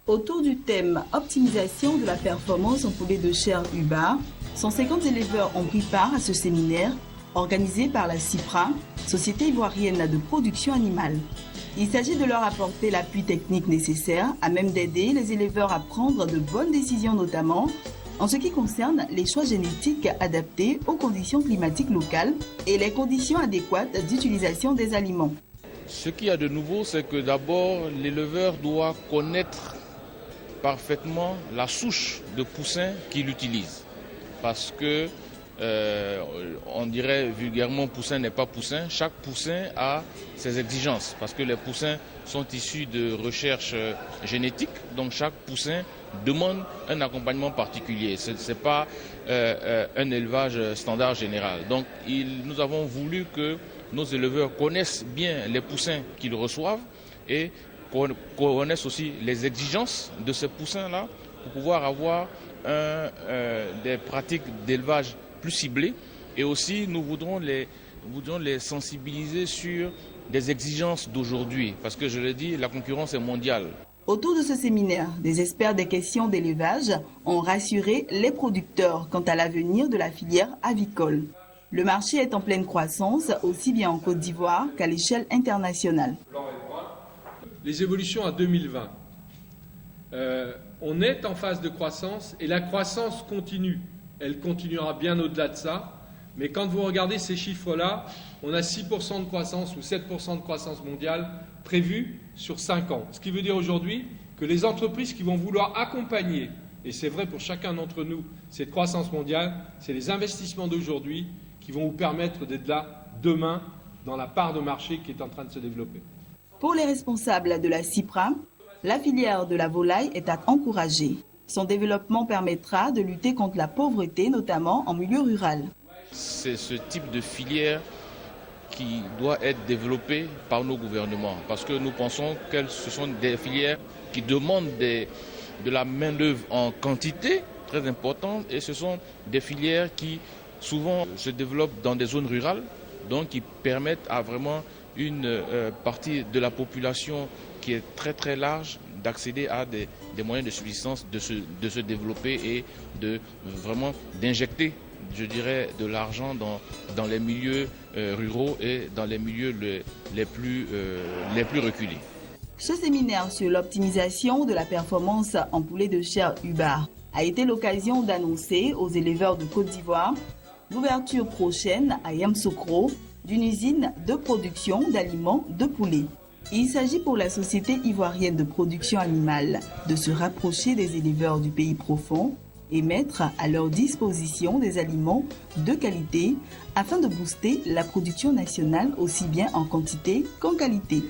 Autour du thème « Optimisation de la performance en poulet de chair UBAR », 150 éleveurs ont pris part à ce séminaire organisé par la CIPRA, Société ivoirienne de production animale. Il s'agit de leur apporter l'appui technique nécessaire à même d'aider les éleveurs à prendre de bonnes décisions, notamment en ce qui concerne les choix génétiques adaptés aux conditions climatiques locales et les conditions adéquates d'utilisation des aliments. Ce qu'il y a de nouveau, c'est que d'abord, l'éleveur doit connaître parfaitement la souche de poussins qu'il utilise. Parce que, on dirait vulgairement, poussin n'est pas poussin. Chaque poussin a ses exigences. Parce que les poussins sont issus de recherches génétiques. Donc chaque poussin demande un accompagnement particulier. Ce n'est pas un élevage standard général. Donc nous avons voulu que nos éleveurs connaissent bien les poussins qu'ils reçoivent et connaissent aussi les exigences de ces poussins-là pour pouvoir avoir des pratiques d'élevage plus ciblées. Et aussi, nous voudrons les sensibiliser sur des exigences d'aujourd'hui. Parce que, je l'ai dit, la concurrence est mondiale. Autour de ce séminaire, des experts des questions d'élevage ont rassuré les producteurs quant à l'avenir de la filière avicole. Le marché est en pleine croissance, aussi bien en Côte d'Ivoire qu'à l'échelle internationale. Les évolutions à 2020. On est en phase de croissance et la croissance continue. Elle continuera bien au-delà de ça. Mais quand vous regardez ces chiffres-là, on a 6% de croissance ou 7% de croissance mondiale prévue sur 5 ans. Ce qui veut dire aujourd'hui que les entreprises qui vont vouloir accompagner, et c'est vrai pour chacun d'entre nous, cette croissance mondiale, c'est les investissements d'aujourd'hui qui vont vous permettre d'être là demain dans la part de marché qui est en train de se développer. Pour les responsables de la CIPRA, la filière de la volaille est à encourager. Son développement permettra de lutter contre la pauvreté, notamment en milieu rural. C'est ce type de filière qui doit être développé par nos gouvernements. Parce que nous pensons que ce sont des filières qui demandent de la main-d'œuvre en quantité très importante. Et ce sont des filières qui souvent se développent dans des zones rurales, donc qui permettent à vraiment une partie de la population qui est très très large d'accéder à des moyens de subsistance, de se développer et d'injecter, je dirais, de l'argent dans les milieux ruraux et dans les milieux les plus reculés. Ce séminaire sur l'optimisation de la performance en poulet de chair UBAR a été l'occasion d'annoncer aux éleveurs de Côte d'Ivoire l'ouverture prochaine à Yamoussoukro d'une usine de production d'aliments de poulet. Il s'agit pour la Société ivoirienne de production animale de se rapprocher des éleveurs du pays profond et mettre à leur disposition des aliments de qualité afin de booster la production nationale aussi bien en quantité qu'en qualité.